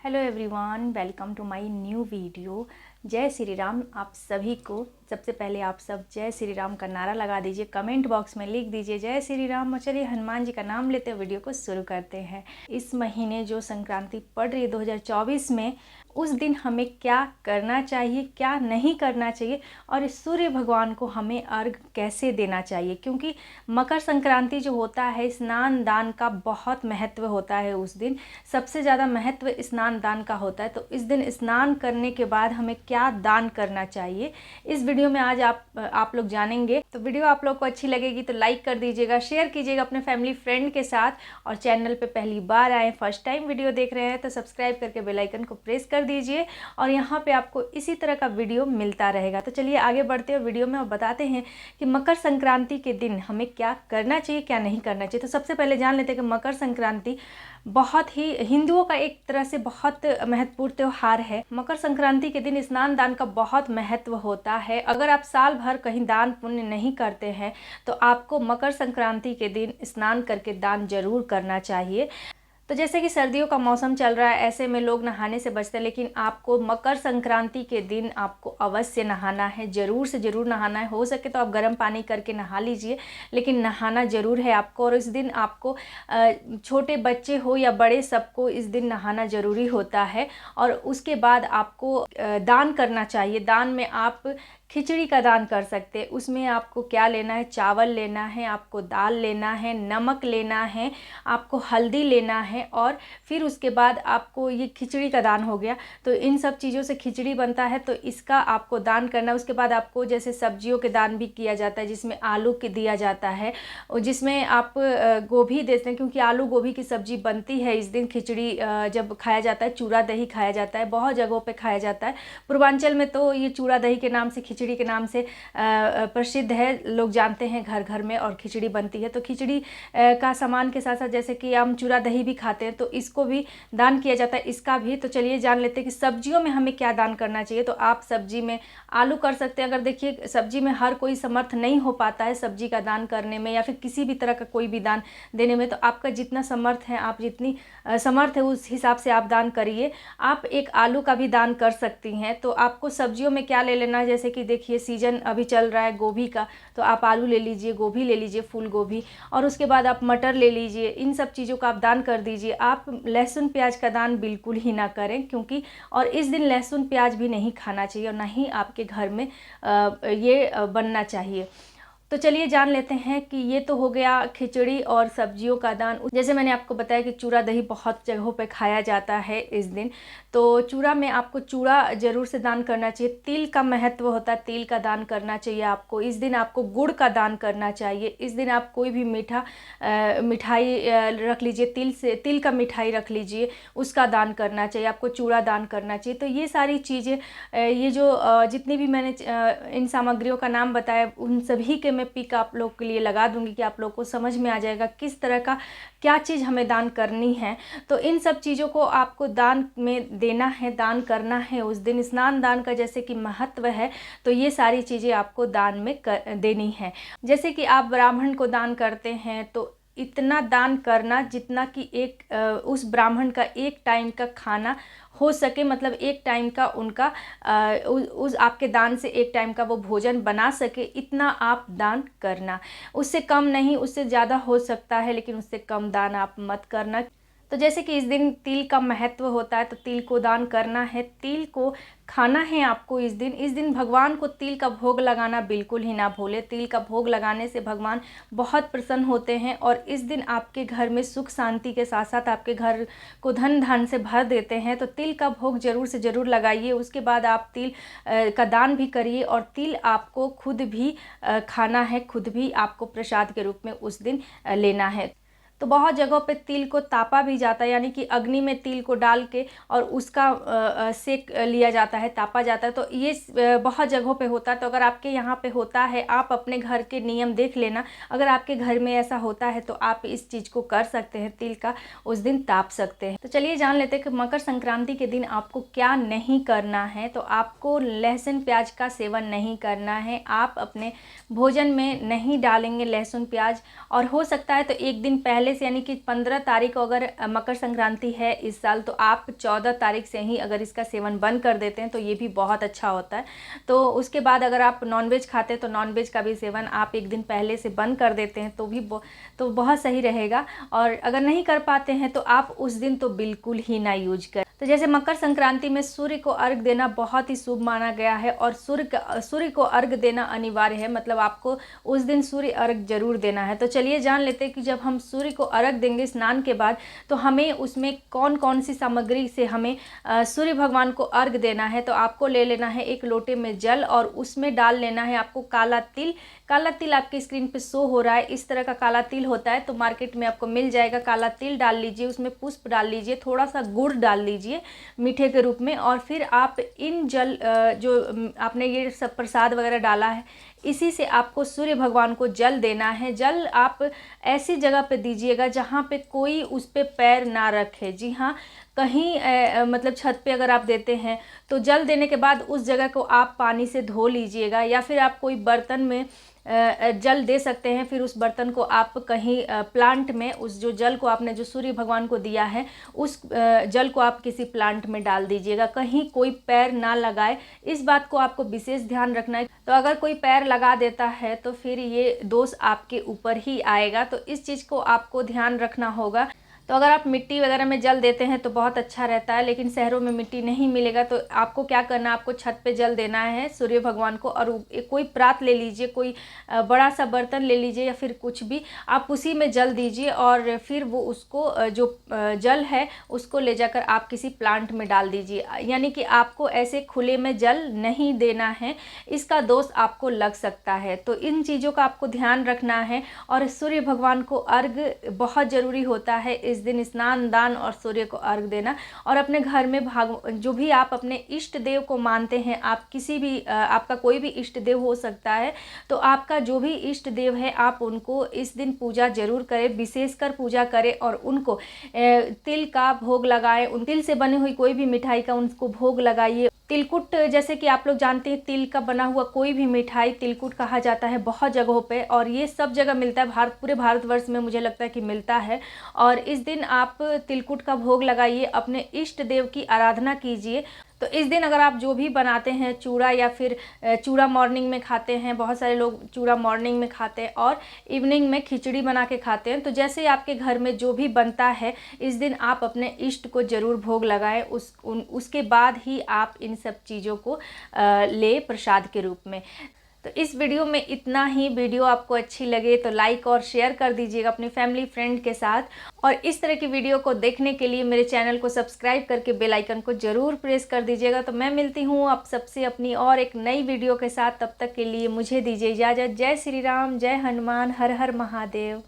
Hello everyone, welcome to my new video. जय श्री राम। आप सभी को सबसे पहले आप सब जय श्री राम का नारा लगा दीजिए, कमेंट बॉक्स में लिख दीजिए जय श्री राम। और चलिए हनुमान जी का नाम लेते हुए वीडियो को शुरू करते हैं। इस महीने जो संक्रांति पड़ रही है 2024 में, उस दिन हमें क्या करना चाहिए, क्या नहीं करना चाहिए और सूर्य भगवान को हमें अर्घ कैसे देना चाहिए, क्योंकि मकर संक्रांति जो होता है स्नान दान का बहुत महत्व होता है। उस दिन सबसे ज़्यादा महत्व स्नान दान का होता है। तो इस दिन स्नान करने के बाद हमें क्या दान करना चाहिए, इस वीडियो में आज आप लोग जानेंगे। तो वीडियो आप लोग को अच्छी लगेगी तो लाइक कर दीजिएगा, शेयर कीजिएगा अपने फैमिली फ्रेंड के साथ। और चैनल पे पहली बार आए, फर्स्ट टाइम वीडियो देख रहे हैं तो सब्सक्राइब करके बेल आइकन को प्रेस कर दीजिए और यहाँ पे आपको इसी तरह का वीडियो मिलता रहेगा। तो चलिए आगे बढ़ते हैं वीडियो में और बताते हैं कि मकर संक्रांति के दिन हमें क्या करना चाहिए, क्या नहीं करना चाहिए। तो सबसे पहले जान लेते हैं कि मकर संक्रांति बहुत ही हिंदुओं का एक तरह से बहुत महत्वपूर्ण त्यौहार है। मकर संक्रांति के दिन स्नान दान का बहुत महत्व होता है। अगर आप साल भर कहीं दान पुण्य नहीं करते हैं तो आपको मकर संक्रांति के दिन स्नान करके दान जरूर करना चाहिए। तो जैसे कि सर्दियों का मौसम चल रहा है, ऐसे में लोग नहाने से बचते हैं, लेकिन आपको मकर संक्रांति के दिन आपको अवश्य नहाना है, ज़रूर से ज़रूर नहाना है। हो सके तो आप गर्म पानी करके नहा लीजिए, लेकिन नहाना ज़रूर है आपको। और इस दिन आपको छोटे बच्चे हो या बड़े, सबको इस दिन नहाना ज़रूरी होता है। और उसके बाद आपको दान करना चाहिए। दान में आप खिचड़ी का दान कर सकते हैं। उसमें आपको क्या लेना है, चावल लेना है, आपको दाल लेना है, नमक लेना है, आपको हल्दी लेना है और फिर उसके बाद आपको ये खिचड़ी का दान हो गया। तो इन सब चीज़ों से खिचड़ी बनता है, तो इसका आपको दान करना। उसके बाद आपको जैसे सब्जियों के दान भी किया जाता है, जिसमें आलू के दिया जाता है और जिसमें आप गोभी देते हैं, क्योंकि आलू गोभी की सब्जी बनती है इस दिन। खिचड़ी जब खाया जाता है, चूड़ा दही खाया जाता है, बहुत जगहों पर खाया जाता है। पूर्वांचल में तो ये चूड़ा दही के नाम से, खिचड़ी के नाम से प्रसिद्ध है, लोग जानते हैं, घर घर में और खिचड़ी बनती है। तो खिचड़ी का सामान के साथ साथ जैसे कि हम चूड़ा दही भी खाते हैं, तो इसको भी दान किया जाता है, इसका भी। तो चलिए जान लेते हैं कि सब्जियों में हमें क्या दान करना चाहिए। तो आप सब्जी में आलू कर सकते हैं। अगर देखिए सब्जी में हर कोई समर्थ नहीं हो पाता है सब्जी का दान करने में या फिर किसी भी तरह का कोई भी दान देने में, तो आपका जितना समर्थ है, आप जितनी समर्थ है उस हिसाब से आप दान करिए। आप एक आलू का भी दान कर सकती हैं। तो आपको सब्जियों में क्या ले लेना है, जैसे कि देखिए सीजन अभी चल रहा है गोभी का, तो आप आलू ले लीजिए, गोभी ले लीजिए, फूल गोभी, और उसके बाद आप मटर ले लीजिए। इन सब चीज़ों का आप दान कर दीजिए। आप लहसुन प्याज का दान बिल्कुल ही ना करें, क्योंकि और इस दिन लहसुन प्याज भी नहीं खाना चाहिए और ना ही आपके घर में ये बनना चाहिए। तो चलिए जान लेते हैं कि ये तो हो गया खिचड़ी और सब्जियों का दान। जैसे मैंने आपको बताया कि चूड़ा दही बहुत जगहों पे खाया जाता है इस दिन, तो चूड़ा में आपको चूड़ा ज़रूर से दान करना चाहिए। तिल का महत्व होता है, तिल का दान करना चाहिए आपको इस दिन। आपको गुड़ का दान करना चाहिए इस दिन। आप कोई भी मिठाई रख लीजिए, तिल का मिठाई रख लीजिए, उसका दान करना चाहिए। आपको चूड़ा दान करना चाहिए। तो ये सारी चीज़ें, ये जो जितनी भी मैंने इन सामग्रियों का नाम बताया, उन सभी के मैं पिक आप लोग के लिए लगा दूंगी कि आप लोग को समझ में आ जाएगा किस तरह का क्या चीज़ हमें दान करनी है। तो इन सब चीज़ों को आपको दान में देना है, दान करना है उस दिन। स्नान दान का जैसे कि महत्व है, तो ये सारी चीज़ें आपको दान में देनी है। जैसे कि आप ब्राह्मण को दान करते हैं तो इतना दान करना जितना कि उस ब्राह्मण का एक टाइम का खाना हो सके, मतलब एक टाइम का उनका उस आपके दान से एक टाइम का वो भोजन बना सके, इतना आप दान करना। उससे कम नहीं, उससे ज़्यादा हो सकता है, लेकिन उससे कम दान आप मत करना। तो जैसे कि इस दिन तिल का महत्व होता है, तो तिल को दान करना है, तिल को खाना है आपको इस दिन। इस दिन भगवान को तिल का भोग लगाना बिल्कुल ही ना भूले। तिल का भोग लगाने से भगवान बहुत प्रसन्न होते हैं और इस दिन आपके घर में सुख शांति के साथ साथ आपके घर को धन धान से भर देते हैं। तो तिल का भोग जरूर से ज़रूर लगाइए। उसके बाद आप तिल का दान भी करिए और तिल आपको खुद भी खाना है, खुद भी आपको प्रसाद के रूप में उस दिन लेना है। तो बहुत जगहों पे तिल को तापा भी जाता है, यानी कि अग्नि में तिल को डाल के और उसका सेक लिया जाता है, तापा जाता है। तो ये बहुत जगहों पे होता है। तो अगर आपके यहाँ पे होता है, आप अपने घर के नियम देख लेना। अगर आपके घर में ऐसा होता है तो आप इस चीज़ को कर सकते हैं, तिल का उस दिन ताप सकते हैं। तो चलिए जान लेते हैं कि मकर संक्रांति के दिन आपको क्या नहीं करना है। तो आपको लहसुन प्याज का सेवन नहीं करना है। आप अपने भोजन में नहीं डालेंगे लहसुन प्याज, और हो सकता है तो एक दिन पहले से, यानी कि 15 तारीख को अगर मकर संक्रांति है इस साल, तो आप 14 तारीख से ही अगर इसका सेवन बंद कर देते हैं तो ये भी बहुत अच्छा होता है। तो उसके बाद अगर आप नॉनवेज खाते हैं तो नॉनवेज का भी सेवन आप एक दिन पहले से बंद कर देते हैं तो बहुत सही रहेगा। और अगर नहीं कर पाते हैं तो आप उस दिन तो बिल्कुल ही ना यूज करें। तो जैसे मकर संक्रांति में सूर्य को अर्घ देना बहुत ही शुभ माना गया है और सूर्य को अर्घ देना अनिवार्य है, मतलब आपको उस दिन सूर्य अर्घ जरूर देना है। तो चलिए जान लेते हैं कि जब हम सूर्य को अर्घ देंगे स्नान के बाद, तो हमें उसमें कौन कौन सी सामग्री से हमें सूर्य भगवान को अर्घ देना है। तो आपको ले लेना है एक लोटे में जल और उसमें डाल लेना है आपको काला तिल। काला तिल आपकी स्क्रीन पे शो हो रहा है, इस तरह का काला तिल होता है, तो मार्केट में आपको मिल जाएगा। काला तिल डाल लीजिए, उसमें पुष्प डाल लीजिए, थोड़ा सा गुड़ डाल लीजिए मीठे के रूप में, और फिर आप इन जल जो आपने ये सब प्रसाद वगैरह डाला है, इसी से आपको सूर्य भगवान को जल देना है। जल आप ऐसी जगह पे दीजिएगा जहाँ पे कोई उस पे पैर ना रखे। जी हाँ, कहीं मतलब छत पे अगर आप देते हैं तो जल देने के बाद उस जगह को आप पानी से धो लीजिएगा, या फिर आप कोई बर्तन में जल दे सकते हैं। फिर उस बर्तन को आप कहीं प्लांट में, उस जो जल को आपने जो सूर्य भगवान को दिया है उस जल को आप किसी प्लांट में डाल दीजिएगा, कहीं कोई पैर ना लगाए। इस बात को आपको विशेष ध्यान रखना है। तो अगर कोई पैर लगा देता है तो फिर ये दोष आपके ऊपर ही आएगा, तो इस चीज़ को आपको ध्यान रखना होगा। तो अगर आप मिट्टी वगैरह में जल देते हैं तो बहुत अच्छा रहता है, लेकिन शहरों में मिट्टी नहीं मिलेगा तो आपको क्या करना है, आपको छत पे जल देना है सूर्य भगवान को, और कोई प्रात ले लीजिए, कोई बड़ा सा बर्तन ले लीजिए या फिर कुछ भी, आप उसी में जल दीजिए और फिर वो उसको जो जल है उसको ले जाकर आप किसी प्लांट में डाल दीजिए। यानी कि आपको ऐसे खुले में जल नहीं देना है, इसका दोष आपको लग सकता है। तो इन चीज़ों का आपको ध्यान रखना है। और सूर्य भगवान को अर्घ बहुत ज़रूरी होता है इस दिन, स्नान दान और सूर्य को अर्घ देना। और अपने घर में जो भी आप अपने इष्ट देव को मानते हैं, आप किसी भी आपका कोई भी इष्ट देव हो सकता है, तो आपका जो भी इष्ट देव है आप उनको इस दिन पूजा जरूर करें, विशेषकर पूजा करें और उनको तिल का भोग लगाएं। उन तिल से बनी हुई कोई भी मिठाई का उनको भोग लगाइए। तिलकुट, जैसे कि आप लोग जानते हैं, तिल का बना हुआ कोई भी मिठाई तिलकुट कहा जाता है बहुत जगहों पे, और ये सब जगह मिलता है, पूरे भारतवर्ष में मुझे लगता है कि मिलता है। और इस दिन आप तिलकुट का भोग लगाइए, अपने इष्ट देव की आराधना कीजिए। तो इस दिन अगर आप जो भी बनाते हैं, चूड़ा या फिर चूड़ा मॉर्निंग में खाते हैं, बहुत सारे लोग चूड़ा मॉर्निंग में खाते हैं और इवनिंग में खिचड़ी बना के खाते हैं, तो जैसे आपके घर में जो भी बनता है इस दिन आप अपने इष्ट को ज़रूर भोग लगाएं। उसके बाद ही आप इन सब चीज़ों को ले प्रसाद के रूप में। तो इस वीडियो में इतना ही। वीडियो आपको अच्छी लगे तो लाइक और शेयर कर दीजिएगा अपनी फैमिली फ्रेंड के साथ, और इस तरह की वीडियो को देखने के लिए मेरे चैनल को सब्सक्राइब करके बेल आइकन को ज़रूर प्रेस कर दीजिएगा। तो मैं मिलती हूँ आप सबसे अपनी और एक नई वीडियो के साथ, तब तक के लिए मुझे दीजिए इजाज़त। जय श्री राम, जय हनुमान, हर हर महादेव।